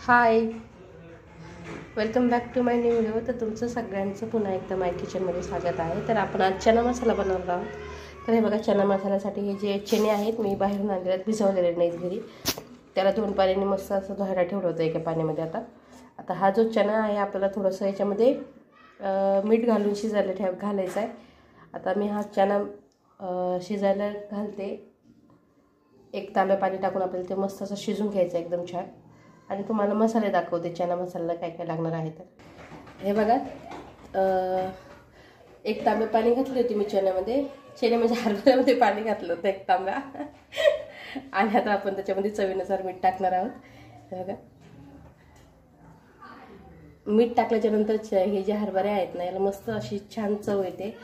High, welcome back to my new video. तर तुमचं सगळ्यांचं पुन्हा एकदा माय किचनमध्ये स्वागत आहे. तर आपण आज चना मसाला बनवणार आहोत. तर हे बघा, चना मसाल्यासाठी हे जे चणे आहेत मी बाहेरून आणलेले आहेत, भिजवलेले नाहीत घरी. त्याला 2 पाण्याने मस्त असं धुवायला ठेवलं होतं एका पाण्यामध्ये. आता हा जो चना आहे आपल्याला थोडंसं याच्यामध्ये मीठ घालून शिजायला घालायचं आहे. आता मी हा चना शिजायला घालते. 1 तांब्या पाणी टाकून आपल्याला ते मस्त असं शिजून घ्यायचं एकदम छान. आणि तुम्हाला मसाले दाखवते चना मसाल्याला काय काय लागणार आहे. तर हे बघा, 1 तांबे पाणी घातले होते मी चण्यामध्ये. चणे म्हणजे हरभऱ्यामध्ये पाणी घातलं होतं 1 तांब्या. आणि आता आपण त्याच्यामध्ये चवीनुसार मीठ टाकणार आहोत. हे बघा, मीठ टाकल्याच्या नंतर हे जे हरभरे आहेत ना, याला मस्त अशी छान चव येते.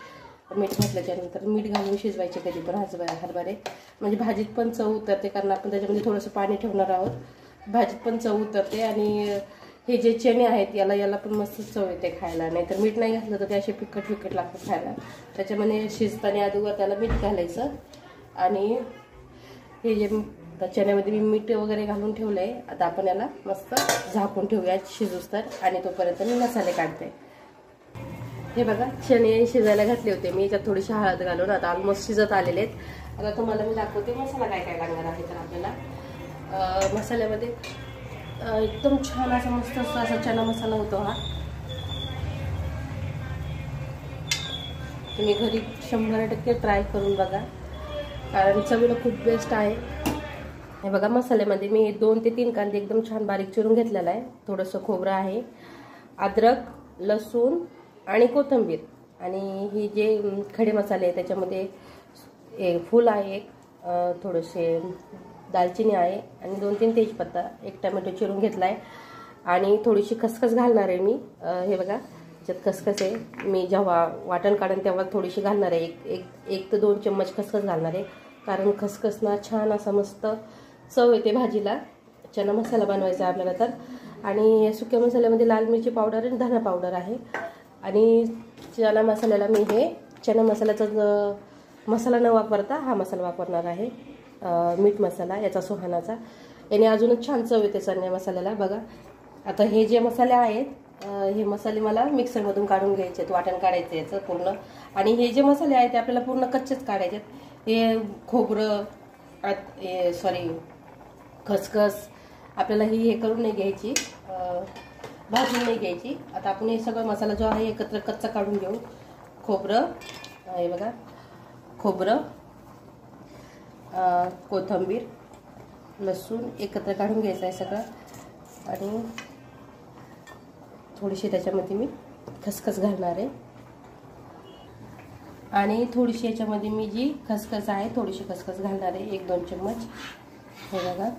मीठ घातल्याच्या नंतर मीठ घालून शिजवायचे कधी पण हरभरे, म्हणजे भाजीत पण चव उतरते. कारण आपण त्याच्यामध्ये थोडंसं पाणी ठेवणार आहोत, भाजीत पण चव उतरते. आणि हे जे चणे आहेत याला पण मस्त चव येते खायला. नाही तर मीठ नाही घातलं तर ते असे फिक्कट लागतात खायला. त्याच्यामध्ये शिजताना अगोदर त्याला मीठ घालायचं. आणि हे जे चण्यामध्ये मी मीठ वगैरे घालून ठेवलं आहे, आता आपण याला मस्त झाकून ठेवूया शिजूस तर. आणि तोपर्यंत मी मसाले काढते. हे बघा, चणे शिजायला घातले होते मी, याच्यात थोडीशी हळद घालून. आता ऑलमोस्ट शिजत आलेले आहेत. आता तुम्हाला मी दाखवते मसाला काय काय लागणार आहे. तर आपल्याला मसाल्यामध्ये एकदम छान असा मस्त असा चना मसाला होतो हा. तुम्ही घरी 100% ट्राय करून बघा, कारण चवीला खूप बेस्ट आहे. हे बघा, मसाल्यामध्ये मी 2 ते 3 कांदे एकदम छान बारीक चिरून घेतलेला आहे. थोडंसं खोबरं आहे, अद्रक, लसूण आणि कोथिंबीर. आणि ही जे खडे मसाले आहे त्याच्यामध्ये फूल आहे, थोडेसे दालचिनी आहे, आणि 2-3 तेजपत्ता, 1 टमॅटो चिरून घेतला आहे. आणि थोडीशी खसखस घालणार आहे मी. हे बघा, त्याच्यात खसखस आहे. मी जेव्हा वाटण काढेन तेव्हा थोडीशी घालणार आहे. 1 ते 2 चम्मच खसखस घालणार आहे. कारण खसखसना छान असा मस्त चव येते भाजीला. चना मसाला बनवायचा आहे आपल्याला तर. आणि सुक्या मसाल्यामध्ये लाल मिरची पावडर आणि धना पावडर आहे. आणि चना मसाल्याला मी हे चना मसाल्याचा मसाला न वापरता हा मसाला वापरणार आहे, मीठ मसाला याचा सुहानाचा. याने अजूनच छान चव येते चण्या मसाल्याला. बघा, आता हे जे मसाले आहेत हे मसाले मला मिक्सरमधून काढून घ्यायचे आहेत, वाटण काढायचं याचं पूर्ण. आणि हे जे मसाले आहेत ते आपल्याला पूर्ण कच्चेच काढायचे आहेत. हे खोबरं, खसखस आपल्याला हे करून नाही घ्यायची, भाजून नाही घ्यायची. आता आपण हे सगळं मसाला जो आहे एकत्र कच्चा काढून घेऊ. खोबरं, हे बघा, खोबरं, कोथिंबीर, लसूण एकत्र काढून घ्यायचं आहे सगळं. आणि थोडीशी त्याच्यामध्ये मी खसखस घालणार आहे. आणि थोडीशी याच्यामध्ये मी जी खसखस आहे थोडीशी खसखस घालणार आहे, 1-2 चम्मच. हे बघा,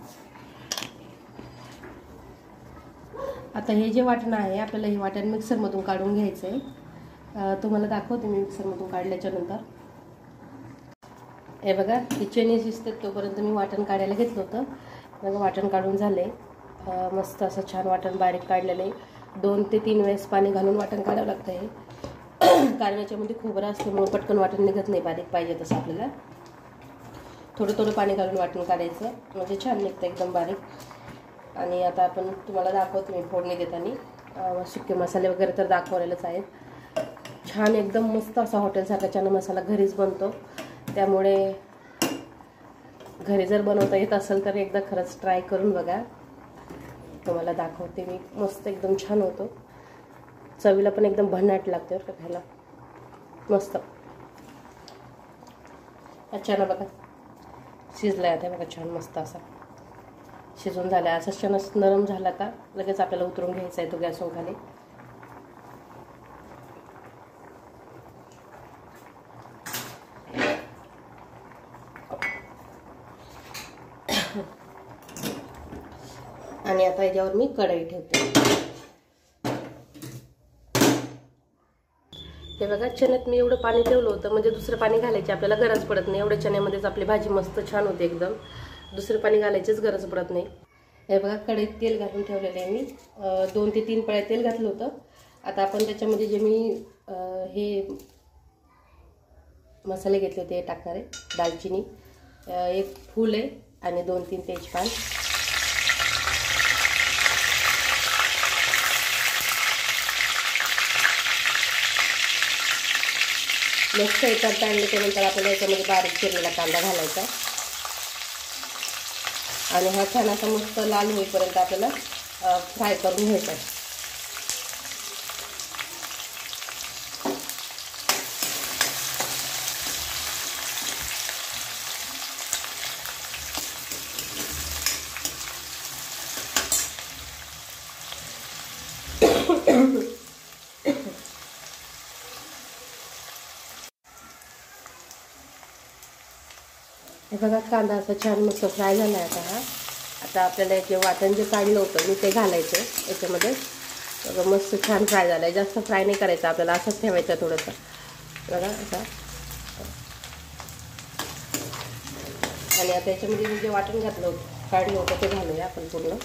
आता हे जे वाटण आहे आपल्याला हे वाटण मिक्सरमधून काढून घ्यायचं आहे. तुम्हाला दाखवते मी मिक्सरमधून काढल्याच्या नंतर. हे बघा, हे चणे शिजतात तोपर्यंत मी वाटण काढायला घेतलं होतं. बघा, वाटण काढून झाले. मस्त असं छान वाटण बारीक काढलेलं आहे. 2 ते 3 वेळेस पाणी घालून वाटण काढावं लागतं आहे. कारण याच्यामध्ये खोबरं असल्यामुळे पटकन वाटण निघत नाही बारीक, पाहिजे तसं आपल्याला. थोडं पाणी घालून वाटण काढायचं, म्हणजे छान निघतं एकदम बारीक. आणि आता आपण तुम्हाला दाखवतो मी फोडणी देताना. सुके मसाले वगैरे तर दाखवलेलेच आहेत. छान एकदम मस्त असा हॉटेलसारखा चना मसाला घरीच बनतो. त्यामुळे घरी जर बनवता येत असेल तर एकदा खरंच ट्राय करून बघा. तुम्हाला दाखवते मी. मस्त एकदम छान होतो, चवीला पण एकदम भन्नाट लागते बरं का खायला. मस्त चना बघा शिजला आहे. आता बघा छान मस्त असा शिजून झाला. असा चना नरम झाला का लगेच आपल्याला उतरून घ्यायचा आहे तो गॅसवर खाली. आणि आता याच्यावर मी कढई ठेवते. हे बघा, चण्यात मी एवढं पाणी ठेवलं होतं म्हणजे दुसरं पाणी घालायची आपल्याला गरज पडत नाही. एवढ्या चण्यामध्येच आपली भाजी मस्त छान होते एकदम. दुसरं पाणी घालायचीच गरज पडत नाही. हे बघा, कढईत तेल घालून ठेवलेलं आहे मी. 2 ते 3 पळ्या तेल घातलं होतं. आता आपण त्याच्यामध्ये जे मी हे मसाले घेतले होते हे टाकणार आहे. दालचिनी, 1 फूल आहे, आणि 2-3 तेजपान. मस्त हे करता आणलं त्यानंतर आपल्याला याच्यामध्ये बारीक चिरलेला कांदा घालायचा आणि हा छान असा मस्त लाल होईपर्यंत आपल्याला फ्राय करून घ्यायचा आहे. हे बघा कांदा असा छान मस्त फ्राय झाला आहे. आता आपल्याला जे वाटण जे काढलं होतं मी ते घालायचं याच्यामध्ये. बघा मस्त छान फ्राय झालं आहे. जास्त फ्राय नाही करायचं आपल्याला, असंच ठेवायचं थोडंसं. बघा आता आणि आता याच्यामध्ये मी जे वाटण घातलं होतं काढलं होतं ते घालूया आपण पूर्ण.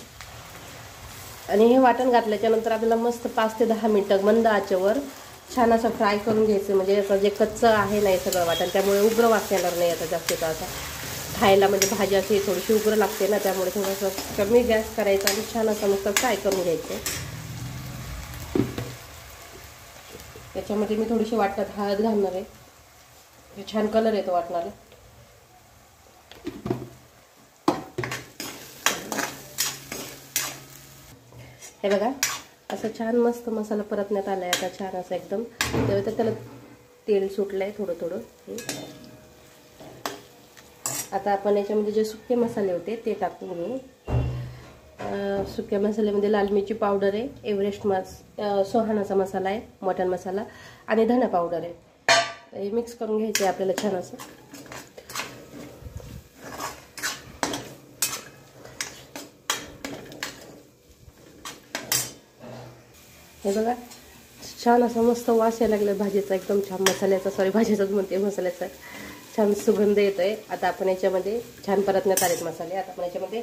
आणि हे वाटण घातल्याच्यानंतर आपल्याला मस्त 5 ते 10 मिनटं मंद आचेवर छान असं फ्राय करून घ्यायचं. म्हणजे याचं जे कच्चं आहे ना हे सगळं वाटण, त्यामुळे उग्र वास येणार नाही आता जास्त. असा खायला म्हणजे भाजी अशी थोडीशी उग्र लागते ना, त्यामुळे थोडंसं कमी गॅस करायचा आणि छान असं मस्त फ्राय करून घ्यायचं. त्याच्यामध्ये मी थोडीशी वाटणात हळद घालणार आहे, छान कलर येतो वाटणाला. हे बघा असं छान मस्त मसाला परतण्यात आलाय आता छान असं एकदम. तेव्हा त्याला तेल सुटलंय थोडं थोडं. आता आपण याच्यामध्ये जे सुके मसाले होते ते टाकून घेऊ. सुक्या मसाल्यामध्ये लाल मिरची पावडर आहे, एव्हरेस्ट सोहानाचा मसाला आहे, मटन मसाला आणि धना पावडर आहे. हे मिक्स करून घ्यायचे आपल्याला छान असं. हे बघा छान असं मस्त वास यायला लागला भाजीचा एकदम छान. मसाल्याचा भाजीचाच म्हणते, मसाल्याचा छान सुगंध येतोय. आता आपण याच्यामध्ये छान परतण्यात आलेत मसाले. आता आपण याच्यामध्ये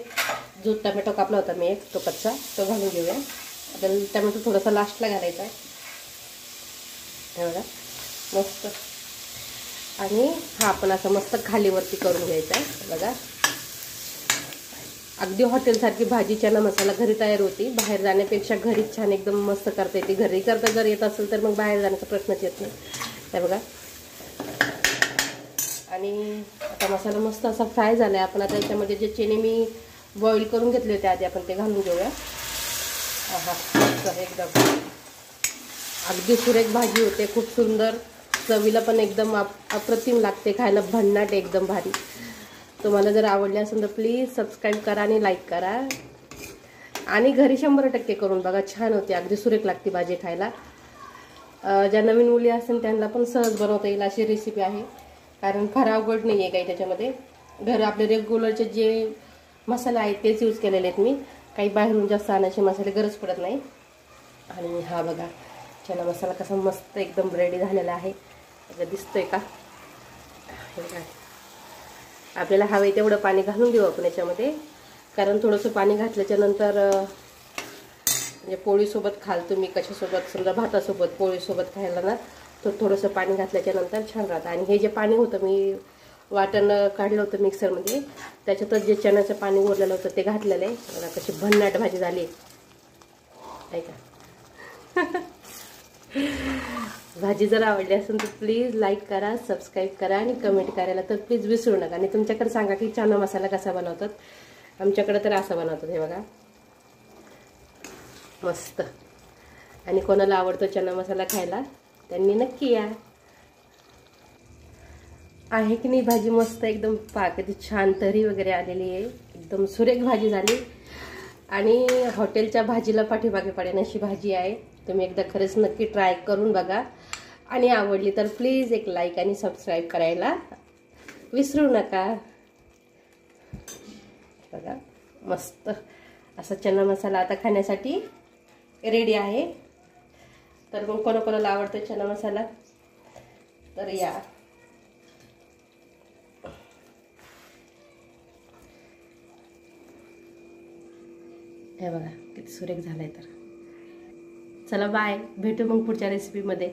जो टमॅटो कापला होता मी एक, तो कच्चा, तो घालून घेऊया. आपल्याला टमॅटो थोडासा लास्टला घालायचा आहे. हे बघा मस्त. आणि हा आपण असं मस्त खालीवरती करून घ्यायचा आहे. बघा अगदी हॉटेलसारखी भाजी चना मसाला घरी तयार होती. बाहेर जाण्यापेक्षा घरीच छान एकदम मस्त करता येते. घरी करता जर येत असेल तर मग बाहेर जाण्याचा प्रश्नच येत नाही. हे बघा. आणि आता मसाला मस्त असा फ्राय झाला आहे. आपण आता याच्यामध्ये जे चणे मी बॉईल करून घेतले होते आधी आपण ते घालून घेऊया. एकदम अगदी सुरेख भाजी होते, खूप सुंदर. चवीला पण एकदम अप्रतिम लागते, खायला भन्नाट एकदम भारी. तुम्हाला जर आवडले असेल तर प्लीज सबस्क्राईब करा आणि लाईक करा. आणि घरी 100% करून बघा, छान होते, अगदी सुरेख लागते भाजी खायला. ज्या नवीन मुली असेल त्यांना पण सहज बनवता येईल अशी रेसिपी आहे. कारण फार अवघड नाही आहे काही त्याच्यामध्ये. आपले रेग्युलरचे जे मसाले आहेत तेच यूज केलेले आहेत मी. काही बाहेरून जास्त आणायचे मसाले गरज पडत नाही. आणि हा बघा चना मसाला कसा मस्त एकदम रेडी झालेला आहे. दिसतोय का? आपल्याला हवे तेवढं पाणी घालून देऊ आपण याच्यामध्ये. कारण थोडंसं पाणी घातल्याच्या नंतर म्हणजे पोळीसोबत खाल तुम्ही कशासोबत, समजा भातासोबत पोळीसोबत खायला ना, तर थोडंसं पाणी घातल्याच्या नंतर छान राहतं. आणि हे जे पाणी होतं मी वाटण काढलं होतं मिक्सरमध्ये, त्याच्यातच जे चण्याचं पाणी उरलेलं होतं ते घातलेलं आहे. बघा कशी भन्नाट भाजी झाली आहे का? भाजी जर आवडली असेल तर प्लीज लाईक करा, सबस्क्राईब करा आणि कमेंट करायला तर प्लीज विसरू नका. आणि तुमच्याकडे सांगा की चना मसाला कसा बनवतात. आमच्याकडे तर असा बनवतात. हे बघा मस्त. आणि कोणाला आवडतो चना मसाला खायला त्यांनी नक्की या. आहे की नाही भाजी मस्त एकदम. किती छान तरी वगैरे आलेली आहे, एकदम सुरेख भाजी झाली. आणि हॉटेलच्या भाजीला पाठीमागे पडेन अशी भाजी आहे. तुम्ही एकदा खरंच नक्की ट्राय करून बघा. आणि आवडली तर प्लीज एक लाईक आणि सबस्क्राईब करायला विसरू नका. बघा मस्त असा चना मसाला आता खाण्यासाठी रेडी आहे. तर मग कोणाकोणाला आवडतो चना मसाला तर या. हे बघा किती सुरेख झालाय. तर चला बाय, भेटू मग पुढच्या रेसिपीमध्ये.